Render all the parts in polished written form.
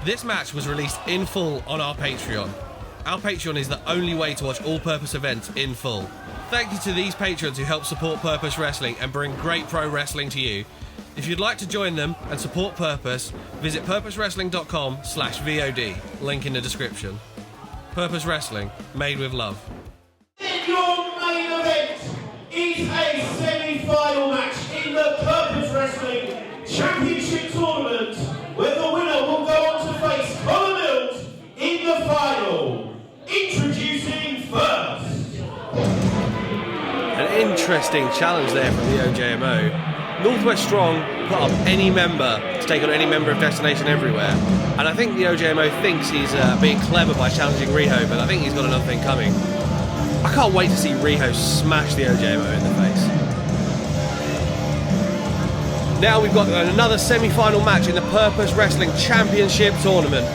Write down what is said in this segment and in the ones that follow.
This match was released in full on our Patreon. Our Patreon is the only way to watch all-purpose events in full. Thank you to these patrons who help support Purpose Wrestling and bring great pro wrestling to you. If you'd like to join them and support Purpose, visit purposewrestling.com/VOD. Link in the description. Purpose Wrestling, made with love. Your main event is a semi-final match in the Purpose Wrestling Championship Tournament, where the winner will go on to face Connor Mills in the final. Introducing first. An interesting challenge there from the O.J.M.O. Northwest Strong put up any member to take on any member of Destination Everywhere, and I think the O.J.M.O. thinks he's being clever by challenging Riho, but I think he's got another thing coming. I can't wait to see Riho smash the O.J.M.O. in the face. Now we've got another semi-final match in the Purpose Wrestling Championship Tournament.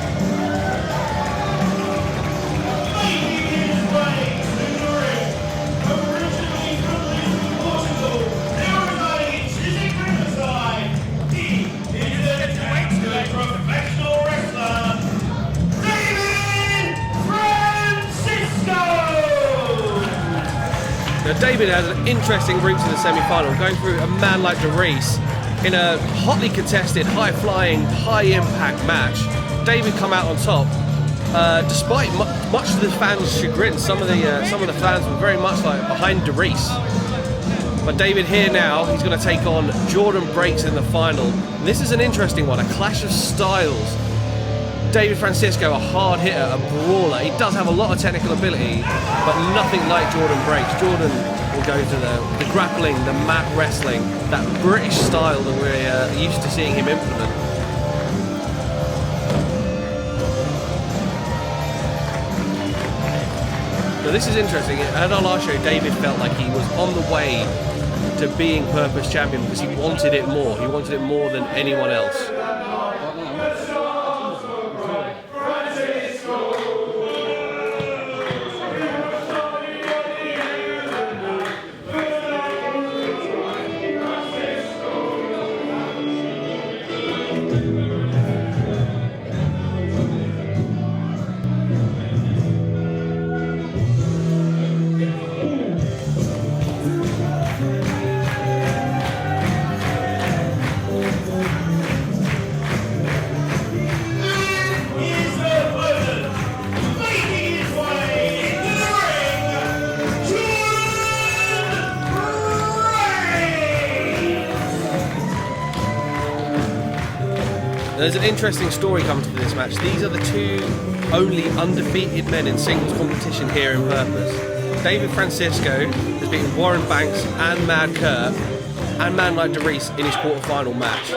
Now David has an interesting route to the semi-final, going through a man like DeReese in a hotly contested, high-flying, high-impact match. David come out on top, despite much to the fans' chagrin. Some of the fans were very much like behind DeReese. But David here now, he's going to take on Jordon Breaks in the final. And this is an interesting one, a clash of styles. David Francisco, a hard hitter, a brawler. He does have a lot of technical ability, but nothing like Jordon Breaks. Jordan will go to the grappling, the mat wrestling, that British style that we're used to seeing him implement. Now this is interesting. At our last show, David felt like he was on the way to being Purpose Champion because he wanted it more. He wanted it more than anyone else. There's an interesting story coming to this match. These are the two only undefeated men in singles competition here in Purpose. David Francisco has beaten Warren Banks and Mad Kurt and man like DeReese in his quarterfinal match.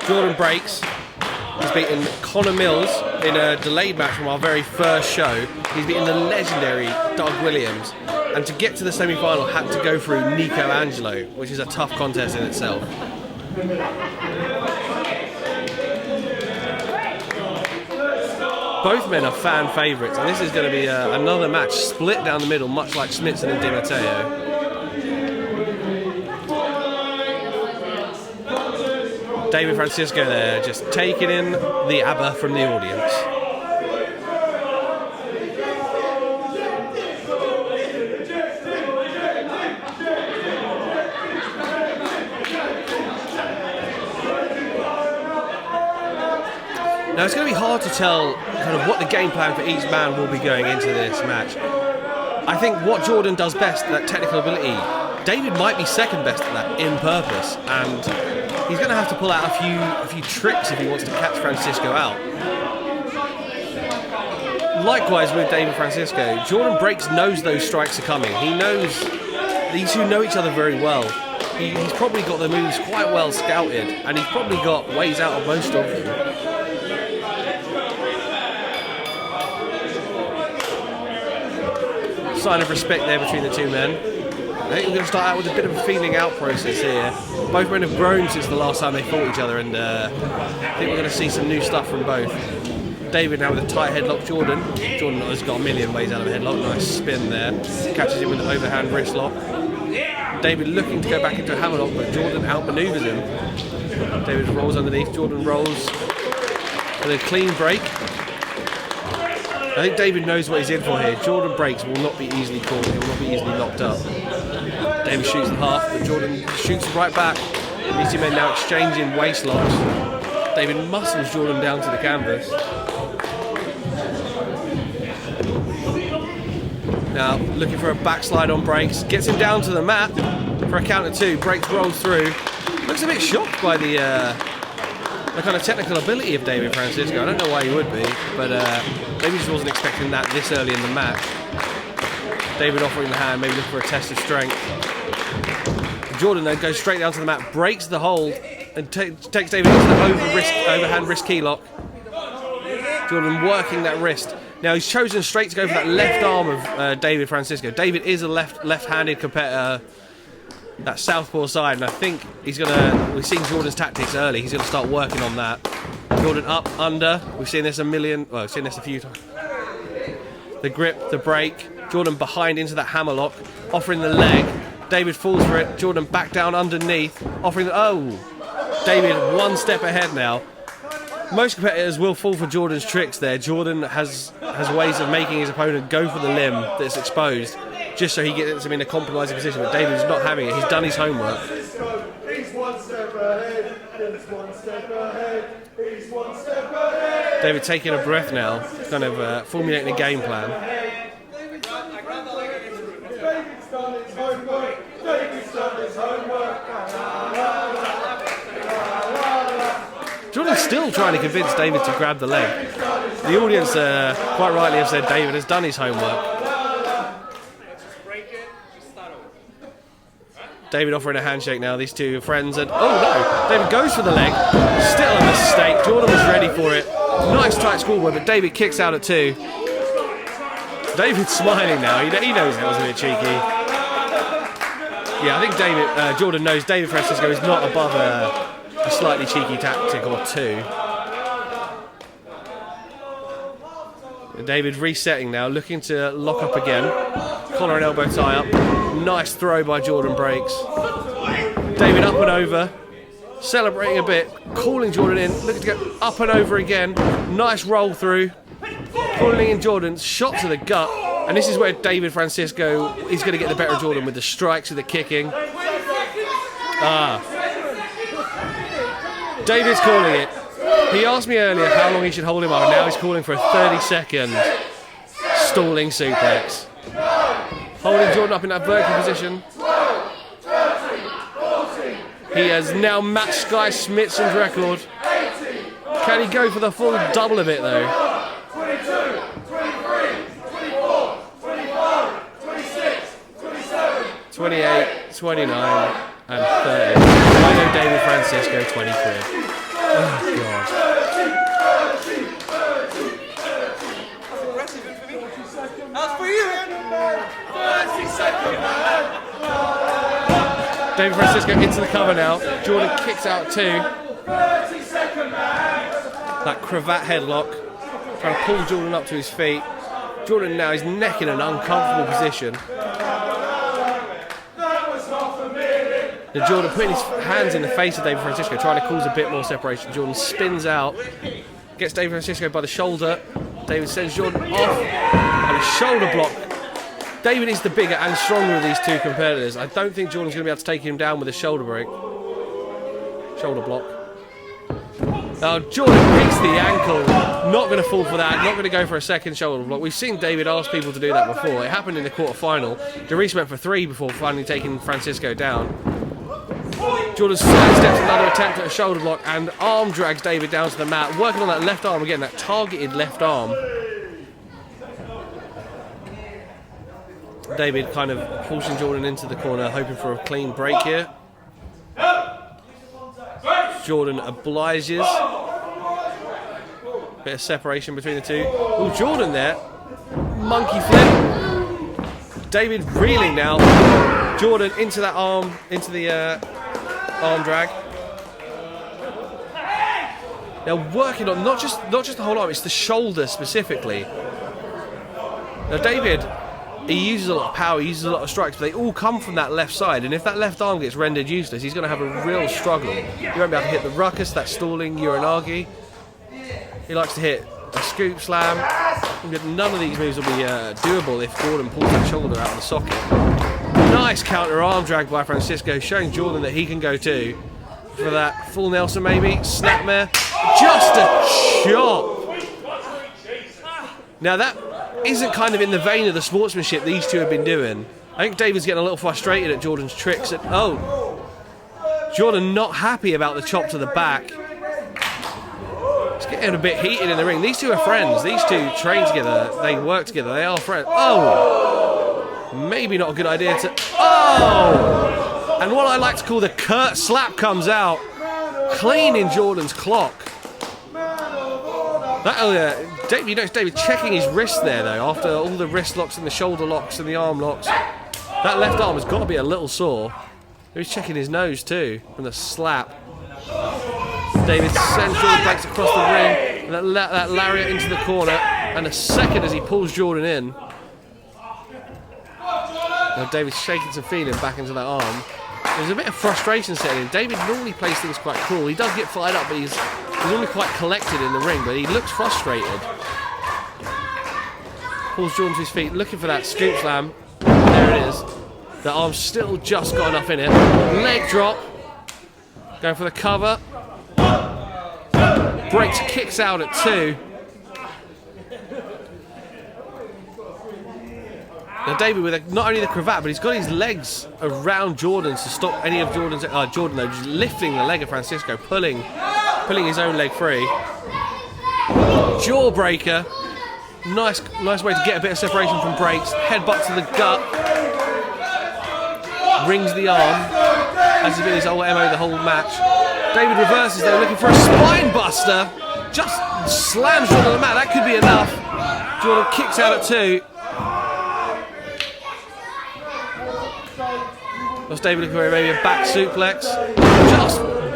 Jordon Breaks has beaten Connor Mills in a delayed match from our very first show. He's beaten the legendary Doug Williams, and to get to the semi-final had to go through Nico Angelo, which is a tough contest in itself. Both men are fan favourites, and this is going to be another match split down the middle, much like Smitson and DiMatteo. David Francisco there, just taking in the ABBA from the audience. Now it's going to be hard to tell kind of what the game plan for each man will be going into this match. I think what Jordan does best, that technical ability, David might be second best at that in Purpose, and he's going to have to pull out a few tricks if he wants to catch Francisco out. Likewise with David Francisco, Jordon Breaks knows those strikes are coming. He knows, these two know each other very well. He's probably got the moves quite well scouted, and he's probably got ways out of most of them. Sign of respect there between the two men. I think we're going to start out with a bit of a feeling out process here. Both men have grown since the last time they fought each other, and I think we're going to see some new stuff from both. David now with a tight headlock. Jordan has got a million ways out of a headlock. Nice spin there. Catches him with an overhand wrist lock. David looking to go back into a hammerlock, but Jordan outmaneuvers him. David rolls underneath. Jordan rolls with a clean break. I think David knows what he's in for here. Jordon Breaks will not be easily caught. He will not be easily knocked up. David shoots in half, but Jordon shoots right back. These two men now exchanging waist locks. David muscles Jordon down to the canvas. Now looking for a backslide on Breaks. Gets him down to the mat for a count of 2. Breaks rolls through. Looks a bit shocked by the kind of technical ability of David Francisco. I don't know why he would be, but maybe just wasn't expecting that this early in the match. David offering the hand, maybe looking for a test of strength. Jordon then goes straight down to the mat, breaks the hold, and takes David into the overhand wrist key lock. Jordon working that wrist. Now he's chosen straight to go for that left arm of David Francisco. David is a left-handed competitor, that southpaw side, and I think he's gonna. We've seen Jordan's tactics early. He's gonna start working on that. Jordon up, under. We've seen this a few times. The grip, the break. Jordon behind into that hammerlock, offering the leg. David falls for it. Jordon back down underneath, offering the. David one step ahead now. Most competitors will fall for Jordan's tricks there. Jordan has ways of making his opponent go for the limb that's exposed, just so he gets him in a compromising position, but David's not having it. He's done his homework. He's one step ahead. He's one step ahead. He's one step ahead. David taking a breath now, kind of formulating a game plan. David's done his homework. David's done his homework. Jordan's still trying to convince David to grab the leg. The audience quite rightly have said David has done his homework. David offering a handshake now, these two friends, and no! David goes for the leg, still a mistake. Jordan was ready for it. Nice tight schoolboy, but David kicks out at 2. David's smiling now, he knows that was a bit cheeky. Yeah, I think Jordan knows David Francisco is not above a slightly cheeky tactic or 2. David resetting now, looking to lock up again. Collar and elbow tie up. Nice throw by Jordon Breaks. David up and over. Celebrating a bit. Calling Jordan in. Looking to go up and over again. Nice roll through. Pulling in Jordan. Shot to the gut. And this is where David Francisco is going to get the better of Jordan with the strikes, with the kicking. David's calling it. He asked me earlier how long he should hold him up, and now he's calling for a 30-second stalling suplex. Holding Jordan up in that vertical position. He has now matched Skye Smitson's record. Can he go for the full double of it though? 22, 23, 24, 25, 26, 27, 28, 29 and 30. I know David Francisco 20 quid. Oh god. That's for you. 30 second man. David Francisco into the cover now. Jordan kicks out 2. 30 second man. That cravat headlock. Trying to pull Jordan up to his feet. Jordan now is neck in an uncomfortable position. Now Jordan putting his hands in the face of David Francisco, trying to cause a bit more separation. Jordan spins out, gets David Francisco by the shoulder. David sends Jordan off, and a shoulder block. David is the bigger and stronger of these two competitors. I don't think Jordan's going to be able to take him down with a shoulder break. Shoulder block. Now Jordan picks the ankle. Not going to fall for that. Not going to go for a second shoulder block. We've seen David ask people to do that before. It happened in the quarterfinal. Darius went for 3 before finally taking Francisco down. Jordan sidesteps another attempt at a shoulder block and arm drags David down to the mat, working on that left arm again, that targeted left arm. David kind of pushing Jordan into the corner, hoping for a clean break here. Jordan obliges. Bit of separation between the two. Oh, Jordan there. Monkey flip. David reeling now. Jordan into that arm, into the arm drag. Now working on not just the whole arm, it's the shoulder specifically. Now David, he uses a lot of power, he uses a lot of strikes, but they all come from that left side, and if that left arm gets rendered useless, he's going to have a real struggle. You won't be able to hit the ruckus, that stalling, uranagi. He likes to hit a scoop slam. None of these moves will be doable if Jordon pulls that shoulder out of the socket. Nice counter arm drag by Francisco, showing Jordon that he can go too. For that full Nelson maybe, snapmare, just a chop. Now that isn't kind of in the vein of the sportsmanship these two have been doing. I think David's getting a little frustrated at Jordon's tricks. Jordon not happy about the chop to the back. It's getting a bit heated in the ring. These two are friends. These two train together. They work together. They are friends. Maybe not a good idea to... And what I like to call the Kurt slap comes out. Clean in Jordon's clock. You notice David checking his wrist there, though, after all the wrist locks and the shoulder locks and the arm locks. That left arm has got to be a little sore. He's checking his nose, too, from the slap. David sends Jordon Breaks across the ring, and that lariat into the corner, and a second as he pulls Jordon in. Now David's shaking some feeling back into that arm. There's a bit of frustration setting in. David normally plays things quite cool. He does get fired up, but he's normally quite collected in the ring, but he looks frustrated. Pulls Jordan to his feet, looking for that scoop slam. There it is. The arm's still just got enough in it. Leg drop. Going for the cover. Breaks, kicks out at 2. Now David with not only the cravat, but he's got his legs around Jordan to stop any of Jordan's... Jordan though, just lifting the leg of Francisco, pulling his own leg free. Jawbreaker. Nice way to get a bit of separation from Breaks. Headbutt to the gut. Rings the arm. As has been his O.J.M.O the whole match. David reverses though, looking for a spine buster. Just slams Jordan on the mat. That could be enough. Jordan kicks out at 2. That's David looking for maybe a back suplex.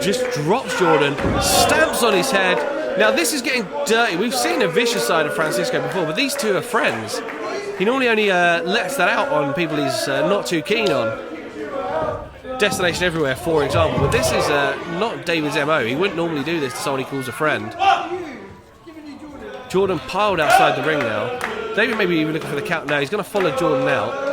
Just drops Jordan. Stamps on his head. Now this is getting dirty. We've seen a vicious side of Francisco before, but these two are friends. He normally only lets that out on people he's not too keen on. Destination Everywhere, for example. But this is not David's MO. He wouldn't normally do this to someone he calls a friend. Jordan piled outside the ring now. David maybe even looking for the count now. He's going to follow Jordan out.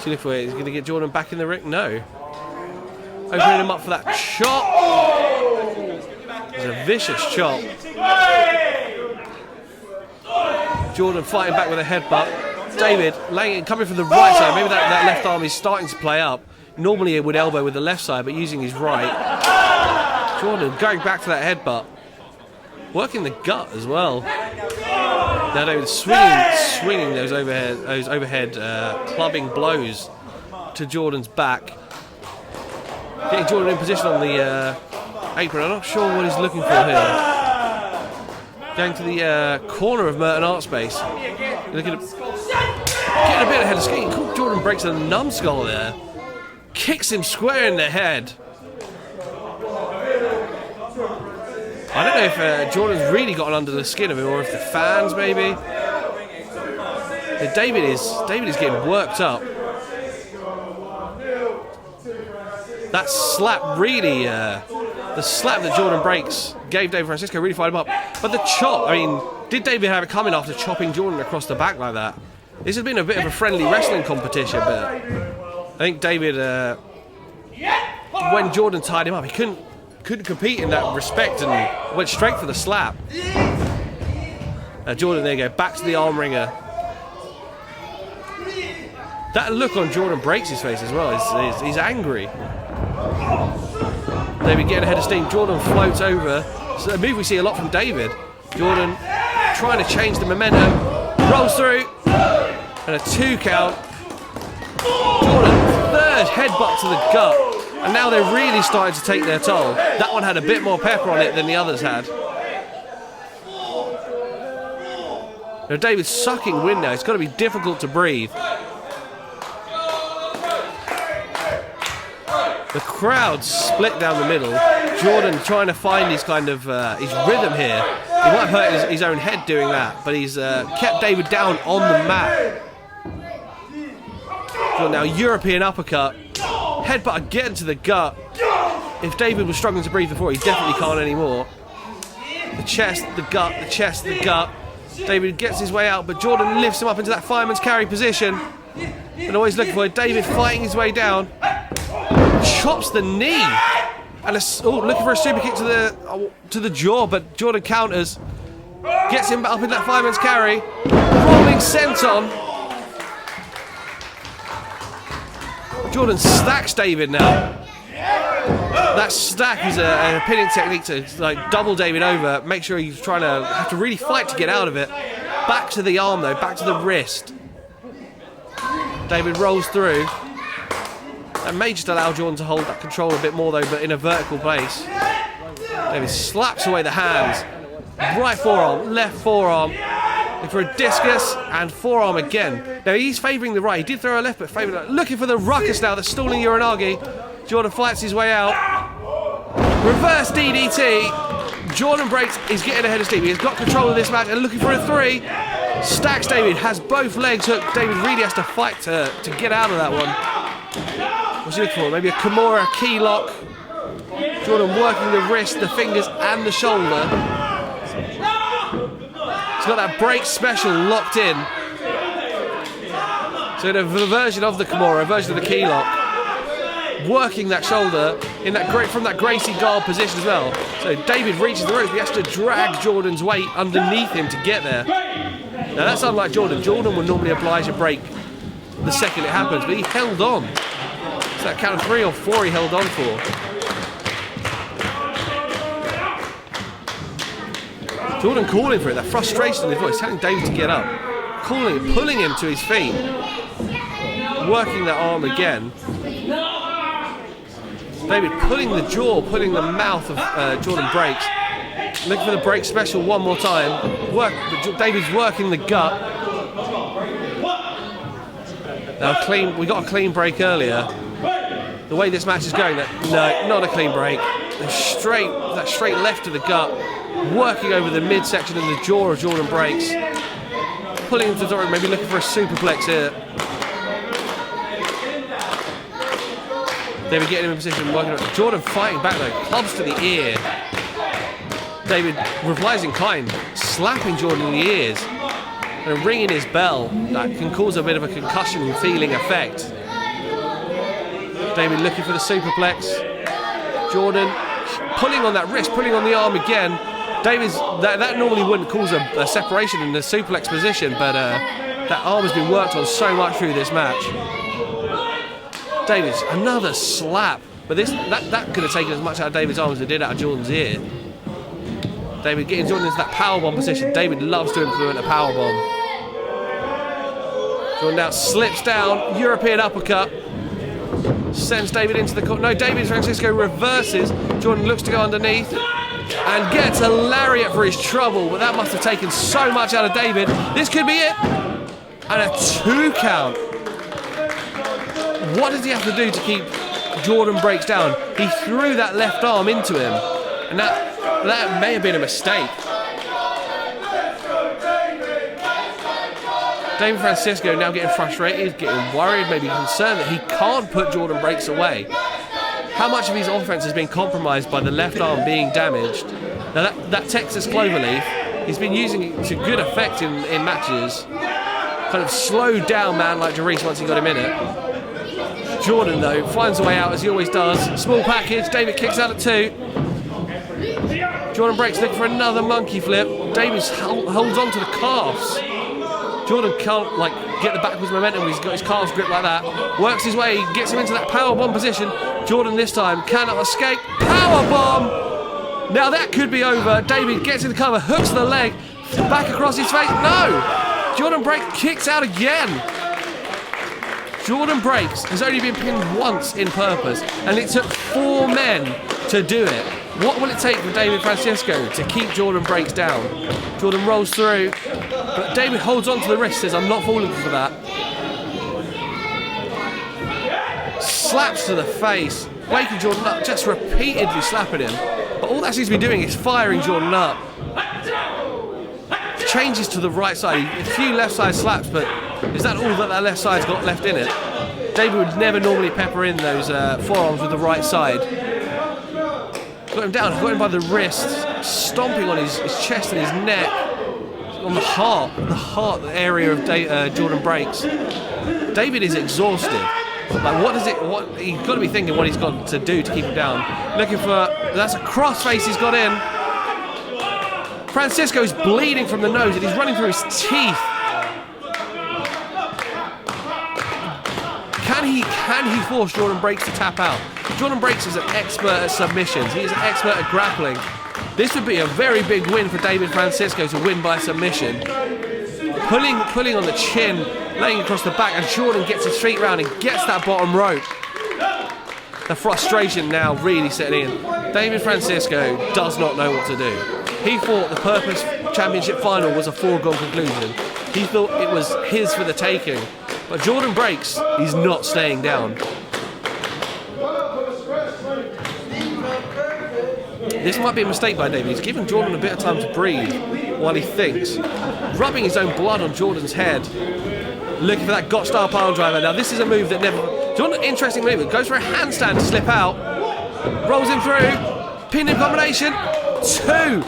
He's going to get Jordan back in the ring? No. Opening him up for that chop. It's a vicious chop. Jordan fighting back with a headbutt. David coming from the right side. Maybe that left arm is starting to play up. Normally he would elbow with the left side, but using his right. Jordan going back to that headbutt. Working the gut as well. Now David swinging those overhead clubbing blows to Jordan's back. Getting Jordan in position on the apron. I'm not sure what he's looking for here. Going to the corner of Merton art space. Getting a bit ahead of Skye. Jordon Breaks a numbskull there. Kicks him square in the head. I don't know if Jordan's really gotten under the skin of him, or if the fans maybe. David is getting worked up. That slap really, the slap that Jordon Breaks gave David Francisco really fired him up. But the chop, I mean, did David have it coming after chopping Jordan across the back like that? This has been a bit of a friendly wrestling competition, but I think David, when Jordan tied him up, he couldn't compete in that respect and went straight for the slap. Jordan, there you go, back to the arm ringer. That look on Jordon Breaks' face as well, he's angry. David getting ahead of steam. Jordan floats over. It's a move we see a lot from David. Jordan trying to change the momentum. Rolls through. And a 2 count. Jordan, third headbutt to the gut. And now they're really starting to take their toll. That one had a bit more pepper on it than the others had. Now David's sucking wind now. It's got to be difficult to breathe. The crowd split down the middle. Jordan trying to find his kind of his rhythm here. He might hurt his own head doing that, but he's kept David down on the mat. Jordan now European uppercut. Headbutt again to the gut. If David was struggling to breathe before, he definitely can't anymore. The chest, the gut, the chest, the gut. David gets his way out, but Jordon lifts him up into that fireman's carry position. And always looking for it. David fighting his way down. Chops the knee. And looking for a super kick to the jaw, but Jordon counters. Gets him up in that fireman's carry. Rolling senton. Jordon stacks David now. That stack is a pinning technique to like double David over. Make sure he's trying to have to really fight to get out of it. Back to the arm though, back to the wrist. David rolls through. That may just allow Jordon to hold that control a bit more though, but in a vertical place. David slaps away the hands. Right forearm, left forearm. Looking for a discus and forearm again. Now he's favouring the right. He did throw a left, but favouring looking for the ruckus now. That's stalling Uranagi. Jordon fights his way out. Reverse DDT. Jordon Breaks is getting ahead of Steve. He's got control of this match and looking for a 3. Stacks David, has both legs hooked. David really has to fight to get out of that one. What's he looking for? Maybe a Kimura key lock. Jordon working the wrist, the fingers and the shoulder. He's got that break special locked in. So in a version of the Kimura, a version of the key lock. Working that shoulder in that from that Gracie guard position as well. So David reaches the rope. He has to drag Jordon's weight underneath him to get there. Now that's unlike Jordon. Jordon would normally oblige a break the second it happens, but he held on. So that count of 3 or 4 he held on for. Jordon calling for it, that frustration in his voice, telling David to get up. Calling, pulling him to his feet. Working that arm again. David pulling the jaw, pulling the mouth of Jordon Breaks. Looking for the break special one more time. David's working the gut. Now we got a clean break earlier. The way this match is going, no, not a clean break. That straight left to the gut. Working over the midsection and the jaw of Jordon Breaks. Pulling him to the door, maybe looking for a superplex here. David getting him in position, working on Jordon fighting back though, clubs to the ear. David replies in kind, slapping Jordon in the ears and ringing his bell. That can cause a bit of a concussion feeling effect. David looking for the superplex. Jordon pulling on that wrist, pulling on the arm again. David's that normally wouldn't cause a separation in the suplex position, but that arm has been worked on so much through this match. David's another slap, but that could have taken as much out of David's arm as it did out of Jordan's ear. David getting Jordan into that powerbomb position. David loves to implement a powerbomb. Jordan now slips down, European uppercut. Sends David into the corner. No, David Francisco reverses. Jordan looks to go underneath and gets a lariat for his trouble, but that must have taken so much out of David. This could be it. And a 2 count. What does he have to do to keep Jordon Breaks down? He threw that left arm into him, and that may have been a mistake. David Francisco now getting frustrated, getting worried, maybe concerned that he can't put Jordon Breaks away. How much of his offense has been compromised by the left arm being damaged? Now that Texas Cloverleaf, he's been using it to good effect in matches. Kind of slowed down man like Jordon once he got him in it. Jordon though finds a way out as he always does. Small package, David kicks out at 2. Jordon Breaks looking for another monkey flip. David holds on to the calves. Jordon can't get the backwards momentum when he's got his calves gripped like that. Works his way, gets him into that powerbomb position. Jordon this time cannot escape. Powerbomb! Now that could be over. David gets in the cover, hooks the leg, back across his face. No! Jordon Breaks kicks out again. Jordon Breaks has only been pinned once in purpose, and it took 4 men to do it. What will it take for David Francisco to keep Jordon Breaks down? Jordon rolls through, but David holds on to the wrist, says, I'm not falling for that. Slaps to the face, waking Jordon up, just repeatedly slapping him. But all that seems to be doing is firing Jordon up. Changes to the right side, a few left side slaps, but is that all that left side's got left in it? David would never normally pepper in those forearms with the right side. got him down, got him by the wrist, stomping on his chest and his neck, on the heart, the area of Jordon Breaks. David is exhausted. Like, he's got to be thinking what he's got to do to keep him down. Looking for, that's a crossface he's got in. Francisco's bleeding from the nose and he's running through his teeth. Can he force Jordon Breaks to tap out? Jordon Breaks is an expert at submissions. He is an expert at grappling. This would be a very big win for David Francisco to win by submission. Pulling on the chin, laying across the back, and Jordon gets his feet round and gets that bottom rope. The frustration now really setting in. David Francisco does not know what to do. He thought the Purpose Championship final was a foregone conclusion. He thought it was his for the taking. But Jordon Breaks, he's not staying down. This might be a mistake by David. He's given Jordon a bit of time to breathe while he thinks. Rubbing his own blood on Jordan's head. Looking for that Gotch-style pile driver. Now this is a move that never... Jordan, interesting move. Goes for a handstand to slip out. Rolls him through. Pin in combination. 2.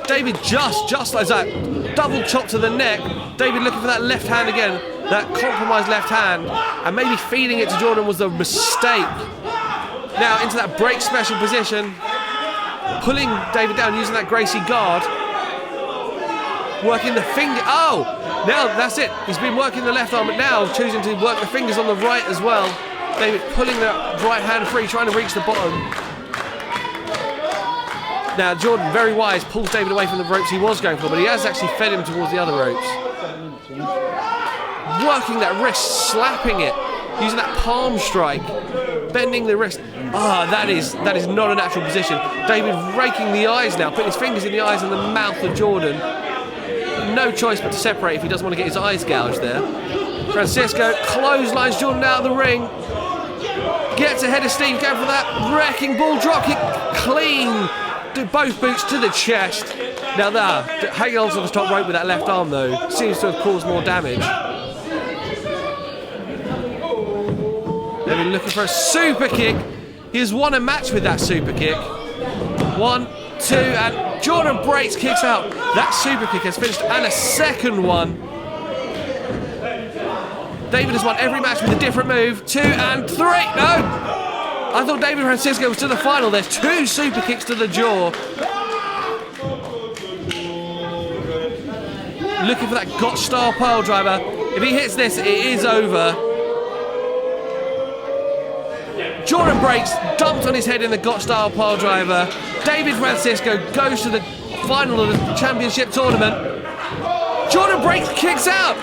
David just like that. Double chop to the neck. David looking for that left hand again. That compromised left hand. And maybe feeding it to Jordan was a mistake. Now into that break special position. Pulling David down using that Gracie guard. Working the finger. Oh! Now that's it. He's been working the left arm, but now choosing to work the fingers on the right as well. David pulling the right hand free, trying to reach the bottom. Now Jordon, very wise, pulls David away from the ropes he was going for, but he has actually fed him towards the other ropes. Working that wrist, slapping it, using that palm strike, bending the wrist. That is not a natural position. David raking the eyes now, putting his fingers in the eyes and the mouth of Jordon. No choice but to separate if he doesn't want to get his eyes gouged there. Francisco clotheslines Jordon out of the ring. Gets ahead of Steve, going for that wrecking ball drop kick. Clean. Do both boots to the chest. Now there, hanging on to the top rope with that left arm though, seems to have caused more damage. They've been looking for a super kick. He has won a match with that super kick. 1, 2, and Jordon Breaks kicks out. That super kick has finished, and a second one. David has won every match with a different move. 2 and 3. No! I thought David Francisco was to the final. There's 2 super kicks to the jaw. Looking for that Gotch-style pile driver. If he hits this, it is over. Jordon Breaks, dumped on his head in the Gotch-style pile driver. David Francisco goes to the final of the championship tournament. Jordon Breaks kicks out.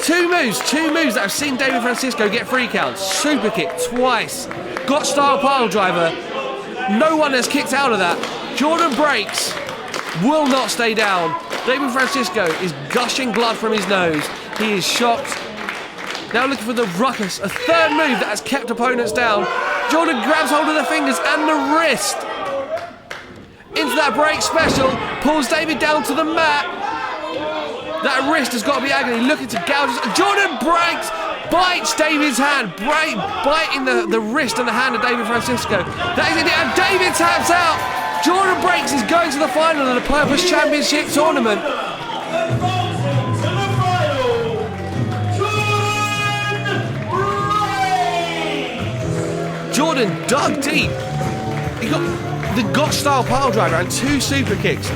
2 moves that have seen David Francisco get free counts. Super kick twice. Gotch-style pile driver. No one has kicked out of that. Jordon Breaks will not stay down. David Francisco is gushing blood from his nose. He is shocked. Now looking for the ruckus, a third move that has kept opponents down. Jordon grabs hold of the fingers and the wrist. Into that break special, pulls David down to the mat. That wrist has got to be agony, looking to gouge. Jordon Breaks, bites David's hand, biting the wrist and the hand of David Francisco. That is it, and David taps out. Jordon Breaks is going to the final of the Purpose Championship tournament. Jordon dug deep. He got the Gotch-style pile driver and 2 super kicks.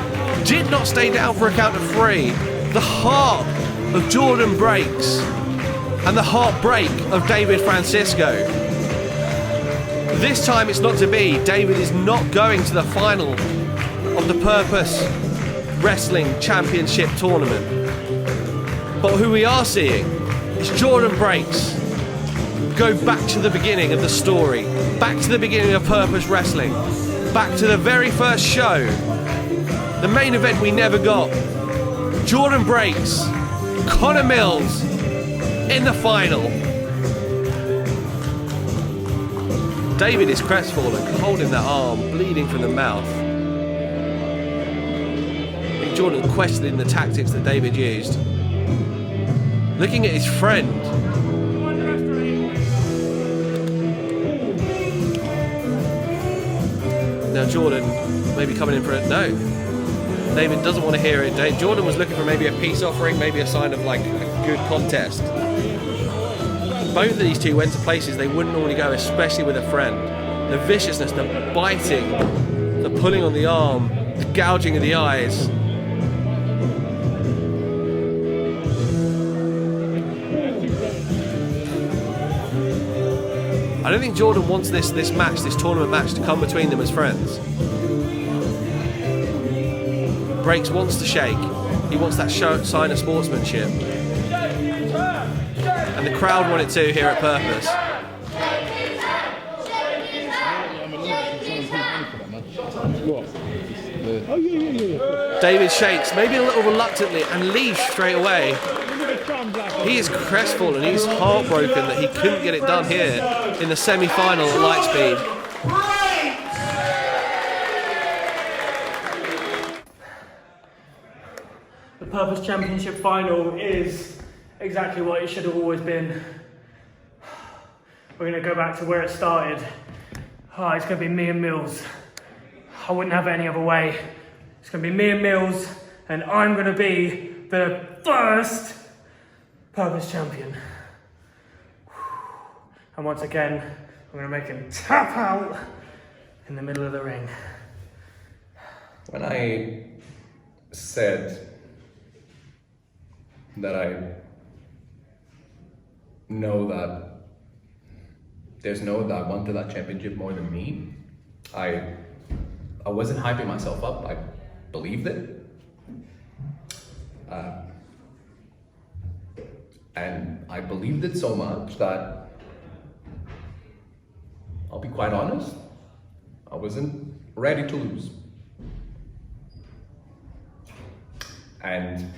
Did not stay down for a count of 3. The heart of Jordon Breaks and the heartbreak of David Francisco. This time it's not to be. David is not going to the final of the Purpose Wrestling Championship tournament. But who we are seeing is Jordon Breaks go back to the beginning of the story, back to the beginning of Purpose Wrestling, back to the very first show, the main event we never got. Jordon Breaks, Connor Mills in the final. David is crestfallen, holding that arm, bleeding from the mouth. I think Jordan questioning the tactics that David used. Looking at his friend. Now Jordon maybe coming in for it. No. David doesn't want to hear it. Jordon was looking for maybe a peace offering, maybe a sign of like a good contest. Both of these two went to places they wouldn't normally go, especially with a friend. The viciousness, the biting, the pulling on the arm, the gouging of the eyes. I don't think Jordon wants this match, this tournament match, to come between them as friends. Breaks wants to shake. He wants that sign of sportsmanship. And the crowd want it too here at Purpose. David shakes, maybe a little reluctantly, and leaves straight away. He is crestfallen, he's heartbroken that he couldn't get it done here in the semi-final at Lightspeed. The Purpose Championship final is exactly what it should have always been. We're going to go back to where it started. Oh, it's going to be me and Mills. I wouldn't have it any other way. It's going to be me and Mills, and I'm going to be the first Purpose champion. And once again, I'm going to make him tap out in the middle of the ring. When I said that I know that there's no one that wanted that championship more than me, I wasn't hyping myself up. I believed it. And I believed it so much that, I'll be quite honest, I wasn't ready to lose. And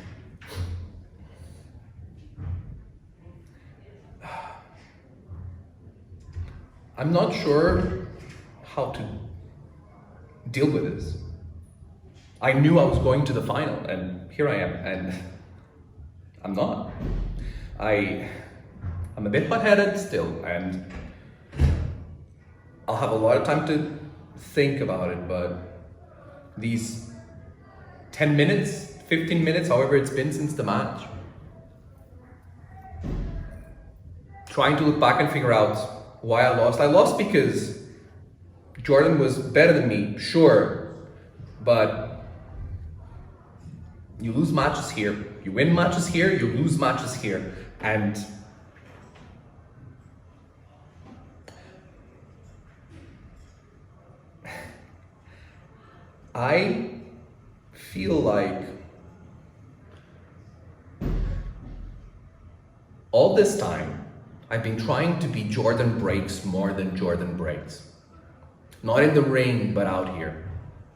I'm not sure how to deal with this. I knew I was going to the final, and here I am, and I'm not. I'm a bit hot-headed still, and I'll have a lot of time to think about it, but these 10 minutes, 15 minutes, however it's been since the match, trying to look back and figure out why I lost. I lost because Jordon was better than me, sure, but you lose matches here, you win matches here, you lose matches here, and I feel like all this time I've been trying to be Jordon Breaks more than Jordon Breaks. Not in the ring, but out here.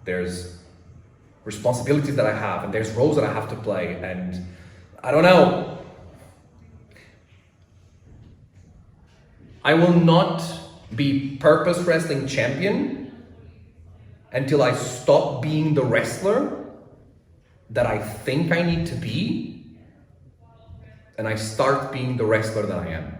There's responsibilities that I have, and there's roles that I have to play, and I don't know. I will not be Purpose Wrestling champion until I stop being the wrestler that I think I need to be, and I start being the wrestler that I am.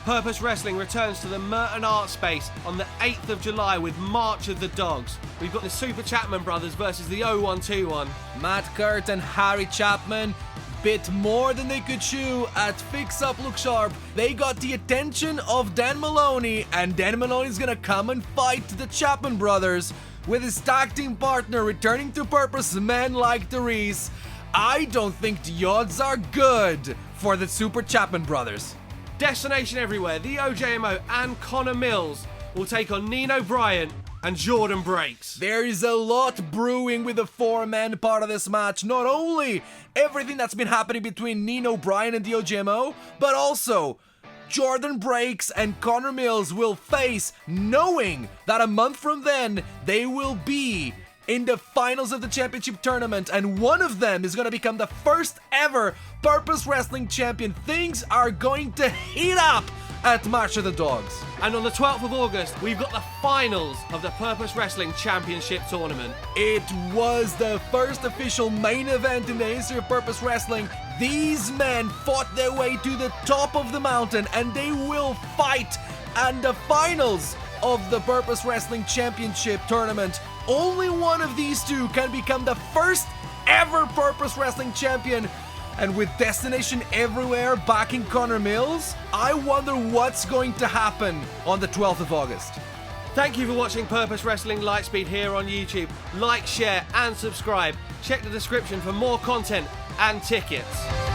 Purpose Wrestling returns to the Merton Art Space on the 8th of July with March of the Dogs. We've got the Super Chapman brothers versus the 0121. Matt Kurt and Harry Chapman bit more than they could chew at Fix Up Look Sharp. They got the attention of Dan Maloney, and Dan Maloney's gonna come and fight the Chapman brothers with his tag team partner returning to Purpose, men like Therese. I don't think the odds are good for the Super Chapman brothers. Destination Everywhere, the O.J.M.O. and Connor Mills will take on Nino, Bryant and Jordon Breaks. There is a lot brewing with the four-man part of this match. Not only everything that's been happening between Nino, Bryant and the O.J.M.O, but also Jordon Breaks and Connor Mills will face, knowing that a month from then they will be in the finals of the championship tournament, and one of them is going to become the first ever Purpose Wrestling champion. Things are going to heat up at March of the Dogs. And on the 12th of August, we've got the finals of the Purpose Wrestling Championship Tournament. It was the first official main event in the history of Purpose Wrestling. These men fought their way to the top of the mountain, and they will fight in the finals of the Purpose Wrestling Championship tournament. Only one of these two can become the first ever Purpose Wrestling champion. And with Destination Everywhere backing Connor Mills, I wonder what's going to happen on the 12th of August. Thank you for watching Purpose Wrestling Lightspeed here on YouTube. Like, share and subscribe. Check the description for more content and tickets.